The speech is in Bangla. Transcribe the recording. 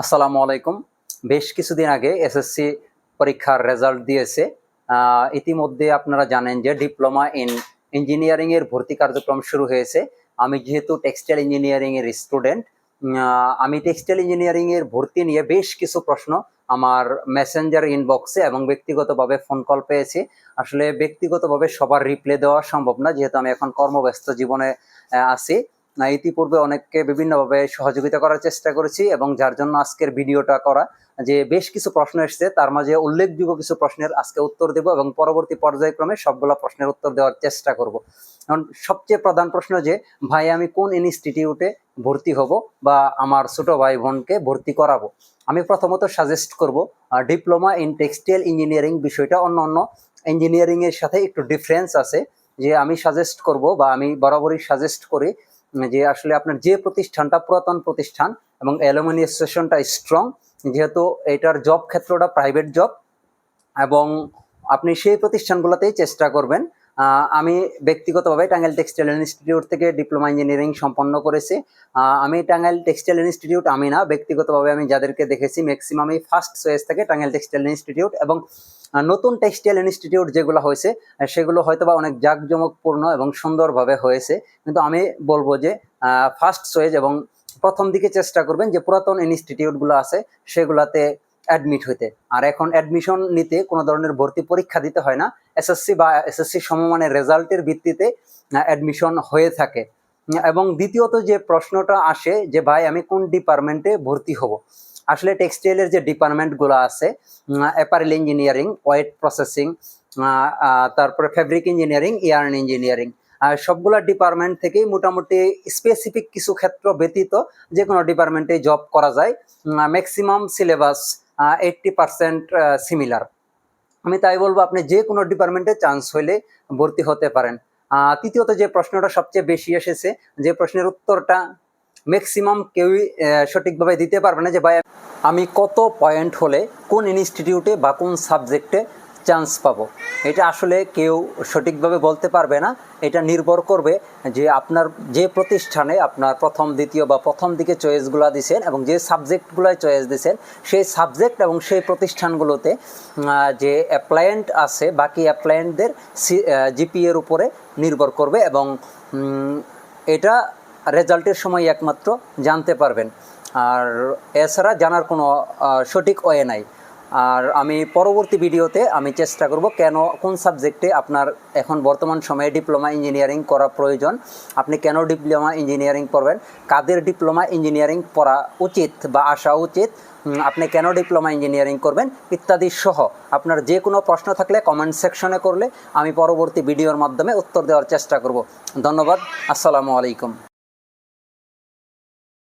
আসসালামু আলাইকুম। বেশ কিছুদিন আগে এসএসসি পরীক্ষার রেজাল্ট দিয়েছে। ইতিমধ্যে আপনারা জানেন যে ডিপ্লোমা ইন ইঞ্জিনিয়ারিং এর ভর্তি কার্যক্রম শুরু হয়েছে। আমি যেহেতু টেক্সটাইল ইঞ্জিনিয়ারিং এর স্টুডেন্ট, আমি টেক্সটাইল ইঞ্জিনিয়ারিং এর ভর্তি নিয়ে বেশ কিছু প্রশ্ন আমার মেসেঞ্জার ইনবক্সে এবং ব্যক্তিগতভাবে ফোন কল পেয়েছি। আসলে ব্যক্তিগতভাবে সবার রিপ্লাই দেওয়া সম্ভব না, যেহেতু আমি এখন কর্মব্যস্ত জীবনে আছি। ইতিপূর্বে অনেককে বিভিন্নভাবে সহযোগিতা করার চেষ্টা করেছি, এবং যার জন্য আজকের ভিডিওটা করা, যে বেশ কিছু প্রশ্ন এসেছে, তার মাঝে উল্লেখযোগ্য কিছু প্রশ্নের আজকে উত্তর দেব এবং পরবর্তী পর্যায়ক্রমে সবগুলো প্রশ্নের উত্তর দেওয়ার চেষ্টা করব। কারণ সবচেয়ে প্রধান প্রশ্ন যে ভাই আমি কোন ইনস্টিটিউটে ভর্তি হব বা আমার ছোট ভাই বোনকে ভর্তি করাবো। আমি প্রথমত সাজেস্ট করব ডিপ্লোমা ইন টেক্সটাইল ইঞ্জিনিয়ারিং বিষয়টা অন্য অন্য ইঞ্জিনিয়ারিং এর সাথে একটু ডিফারেন্স আছে। যে আমি সাজেস্ট করব বা আমি বরাবরই সাজেস্ট করি যে আসলে আপনার যে প্রতিষ্ঠানটা পুরাতন প্রতিষ্ঠান এবং অ্যালুমিনি অ্যাসোসিয়েশনটা স্ট্রং, যেহেতু এটার জব ক্ষেত্রটা প্রাইভেট জব, এবং আপনি সেই প্রতিষ্ঠানগুলোতেই চেষ্টা করবেন। আমি ব্যক্তিগতভাবে টাঙ্গাইল টেক্সটাইল ইনস্টিটিউট থেকে ডিপ্লোমা ইঞ্জিনিয়ারিং সম্পন্ন করেছি। আমি টাঙ্গাইল টেক্সটাইল ইনস্টিটিউট আমি না, ব্যক্তিগতভাবে আমি যাদেরকে দেখেছি ম্যাক্সিমামই ফার্স্ট চয়েস থাকে টাঙ্গাইল টেক্সটাইল ইনস্টিটিউট। এবং নতুন টেক্সটাইল ইনস্টিটিউট যেগুলো হয়েছে সেগুলো হয়তোবা অনেক জাঁকজমকপূর্ণ এবং সুন্দরভাবে হয়েছে, কিন্তু আমি বলবো যে ফার্স্ট চয়েস এবং প্রথম দিকে চেষ্টা করবেন যে পুরাতন ইনস্টিটিউটগুলো আছে সেগুলাতে অ্যাডমিট হইতে। আর এখন অ্যাডমিশন নিতে কোনো ধরনের ভর্তি পরীক্ষা দিতে হয় না, এসএসসি বা এসএসসি সমমানের রেজাল্টের ভিত্তিতে অ্যাডমিশন হয়ে থাকে। এবং দ্বিতীয়ত যে প্রশ্নটা আসে যে ভাই আমি কোন ডিপার্টমেন্টে ভর্তি হব। আসলে টেক্সটাইলের যে ডিপার্টমেন্টগুলো আছে, অ্যাপারেল ইঞ্জিনিয়ারিং, ওয়েট প্রসেসিং, তারপরে ফেব্রিক ইঞ্জিনিয়ারিং, ইয়ার্ন ইঞ্জিনিয়ারিং, সবগুলো ডিপার্টমেন্ট থেকেই মোটামুটি স্পেসিফিক কিছু ক্ষেত্র ব্যতীত যে কোনো ডিপার্টমেন্টে জব করা যায়। Maximum syllabus 80% similar. আমি তাই বলবো আপনি যে কোনো ডিপার্টমেন্টে চান্স হইলে ভর্তি হতে পারেন। তৃতীয়ত যে প্রশ্নটা সবচেয়ে বেশি এসেছে, যে প্রশ্নের উত্তরটা ম্যাক্সিমাম কেউই সঠিকভাবে দিতে পারবে না, যে ভাই আমি কত পয়েন্ট হলে কোন ইনস্টিটিউটে বা কোন সাবজেক্টে চান্স পাবো। এটা আসলে কেউ সঠিকভাবে বলতে পারবে না। এটা নির্ভর করবে যে আপনার যে প্রতিষ্ঠানে আপনার প্রথম দ্বিতীয় বা প্রথম দিকে চয়েসগুলো দিয়েছেন এবং যে সাবজেক্টগুলোয় চয়েস দিয়েছেন সেই সাবজেক্ট এবং সেই প্রতিষ্ঠানগুলোতে যে অ্যাপ্লায়েন্ট আছে বাকি অ্যাপ্লায়েন্টদের জিপিএর উপরে নির্ভর করবে, এবং এটা রেজাল্টের সময় একমাত্র জানতে পারবেন। আর এছাড়া জানার কোনো সঠিক ওয়ে নাই। আর আমি পরবর্তী ভিডিওতে আমি চেষ্টা করব কেন কোন সাবজেক্টে আপনার এখন বর্তমান সময়ে ডিপ্লোমা ইঞ্জিনিয়ারিং করা প্রয়োজন, আপনি কেন ডিপ্লোমা ইঞ্জিনিয়ারিং পড়বেন, কাদের ডিপ্লোমা ইঞ্জিনিয়ারিং পড়া উচিত বা আসা উচিত, আপনি কেন ডিপ্লোমা ইঞ্জিনিয়ারিং করবেন ইত্যাদি সহ আপনার যে কোনো প্রশ্ন থাকলে কমেন্ট সেকশনে করলে আমি পরবর্তী ভিডিওর মাধ্যমে উত্তর দেওয়ার চেষ্টা করব। ধন্যবাদ। আসসালামু আলাইকুম।